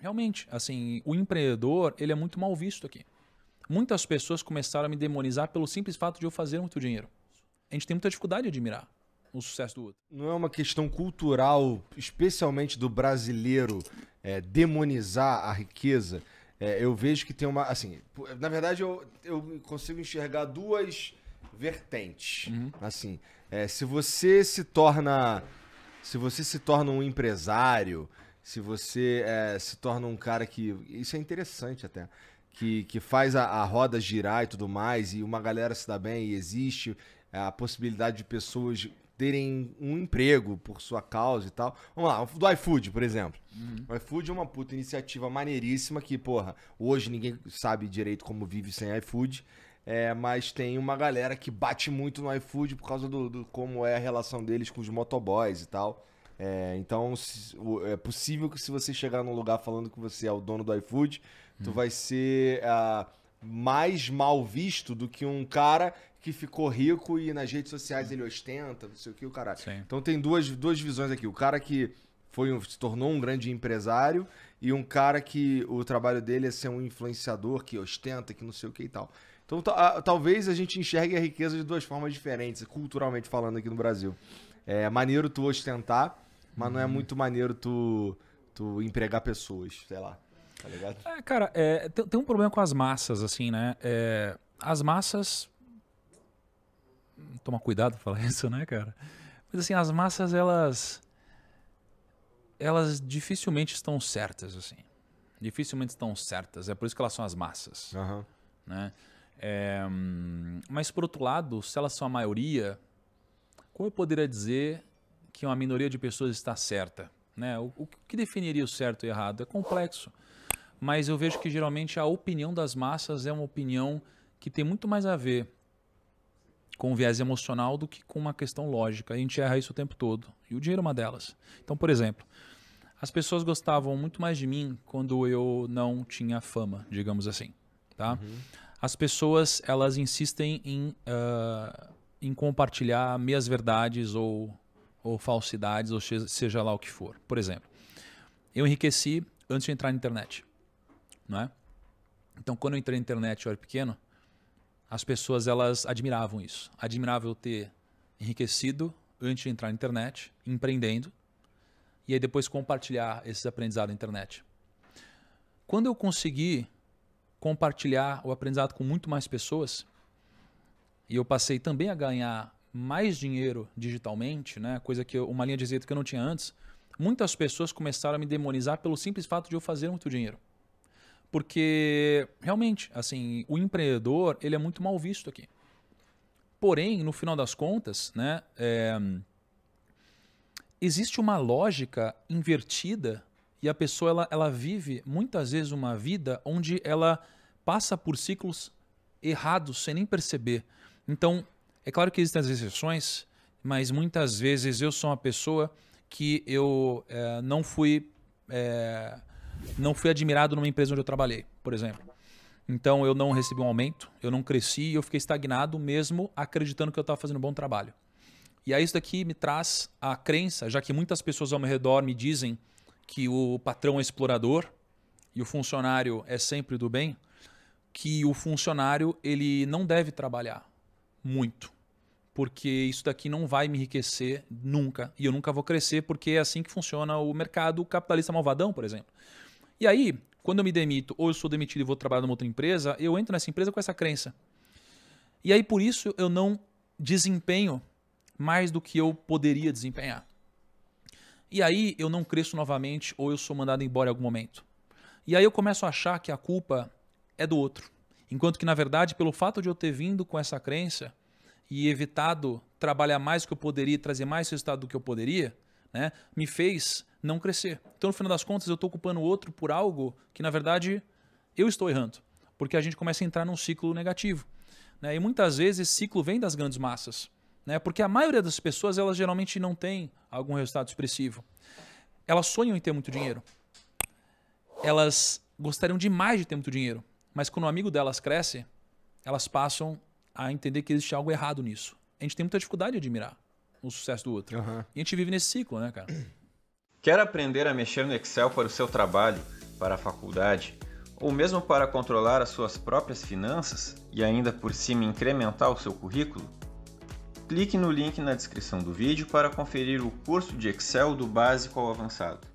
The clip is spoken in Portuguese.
realmente, assim, o empreendedor, ele é muito mal visto aqui. Muitas pessoas começaram a me demonizar pelo simples fato de eu fazer muito dinheiro. A gente tem muita dificuldade de admirar o sucesso do outro. Não é uma questão cultural, especialmente do brasileiro, demonizar a riqueza? Eu vejo que tem uma... Assim, na verdade, eu consigo enxergar duas vertentes. Assim, se você se torna um empresário, se você se torna um cara que... Isso é interessante até. Que faz a roda girar e tudo mais, e uma galera se dá bem, e existe a possibilidade de pessoas terem um emprego por sua causa e tal. Vamos lá, do iFood, por exemplo. O iFood é uma puta iniciativa maneiríssima que, porra, hoje ninguém sabe direito como vive sem iFood, mas tem uma galera que bate muito no iFood por causa do como é a relação deles com os motoboys e tal. Então, é possível que se você chegar num lugar falando que você é o dono do iFood, tu vai ser mais mal visto do que um cara que ficou rico e nas redes sociais ele ostenta, não sei o que, o caralho. Sim. Então tem duas visões aqui. O cara que se tornou um grande empresário e um cara que o trabalho dele é ser um influenciador que ostenta, que não sei o que e tal. Então talvez a gente enxergue a riqueza de duas formas diferentes, culturalmente falando aqui no Brasil. É maneiro tu ostentar, mas não é muito maneiro tu empregar pessoas, sei lá. Tá ligado? Cara, tem um problema com as massas, assim, né? As massas... Toma cuidado pra falar isso, né, cara? Mas assim, as massas, elas dificilmente estão certas, assim. Dificilmente estão certas. É por isso que elas são as massas. Né? Mas, por outro lado, se elas são a maioria, como eu poderia dizer que uma minoria de pessoas está certa? Né? O que definiria o certo e errado? É complexo. Mas eu vejo que, geralmente, a opinião das massas é uma opinião que tem muito mais a ver com um viés emocional do que com uma questão lógica. A gente erra isso o tempo todo. E o dinheiro é uma delas. Então, por exemplo, as pessoas gostavam muito mais de mim quando eu não tinha fama, digamos assim. Tá? As pessoas, elas insistem em compartilhar meias verdades ou falsidades, ou seja lá o que for. Por exemplo, eu enriqueci antes de entrar na internet. Não é? Então, quando eu entrei na internet, eu era pequeno, as pessoas, elas admiravam isso. Admiravam eu ter enriquecido antes de entrar na internet, empreendendo, e aí depois compartilhar esses aprendizados na internet. Quando eu consegui compartilhar o aprendizado com muito mais pessoas, e eu passei também a ganhar mais dinheiro digitalmente, né, uma linha de receita que eu não tinha antes, muitas pessoas começaram a me demonizar pelo simples fato de eu fazer muito dinheiro. Porque, realmente, assim, o empreendedor, ele é muito mal visto aqui. Porém, no final das contas, né, existe uma lógica invertida e a pessoa ela vive muitas vezes uma vida onde ela passa por ciclos errados sem nem perceber. Então, é claro que existem as exceções, mas muitas vezes eu sou uma pessoa que eu não fui admirado numa empresa onde eu trabalhei, por exemplo. Então eu não recebi um aumento, eu não cresci e eu fiquei estagnado mesmo acreditando que eu estava fazendo um bom trabalho. E aí isso daqui me traz a crença, já que muitas pessoas ao meu redor me dizem que o patrão é explorador e o funcionário é sempre do bem, que o funcionário ele não deve trabalhar muito, porque isso daqui não vai me enriquecer nunca e eu nunca vou crescer, porque é assim que funciona o mercado capitalista malvadão, por exemplo. E aí, quando eu me demito ou eu sou demitido e vou trabalhar numa outra empresa, eu entro nessa empresa com essa crença. E aí, por isso, eu não desempenho mais do que eu poderia desempenhar. E aí, eu não cresço novamente ou eu sou mandado embora em algum momento. E aí eu começo a achar que a culpa é do outro. Enquanto que, na verdade, pelo fato de eu ter vindo com essa crença e evitado trabalhar mais do que eu poderia, trazer mais resultado do que eu poderia, né, me fez não crescer. Então, no final das contas, eu estou culpando o outro por algo que, na verdade, eu estou errando. Porque a gente começa a entrar num ciclo negativo. Né? E muitas vezes esse ciclo vem das grandes massas. Né? Porque a maioria das pessoas, elas geralmente não tem algum resultado expressivo. Elas sonham em ter muito dinheiro. Elas gostariam demais de ter muito dinheiro. Mas quando o amigo delas cresce, elas passam a entender que existe algo errado nisso. A gente tem muita dificuldade de admirar o sucesso do outro. E a gente vive nesse ciclo, né, cara? Quer aprender a mexer no Excel para o seu trabalho? para a faculdade, ou mesmo para controlar as suas próprias finanças e ainda por cima incrementar o seu currículo? Clique no link na descrição do vídeo para conferir o curso de Excel do básico ao avançado.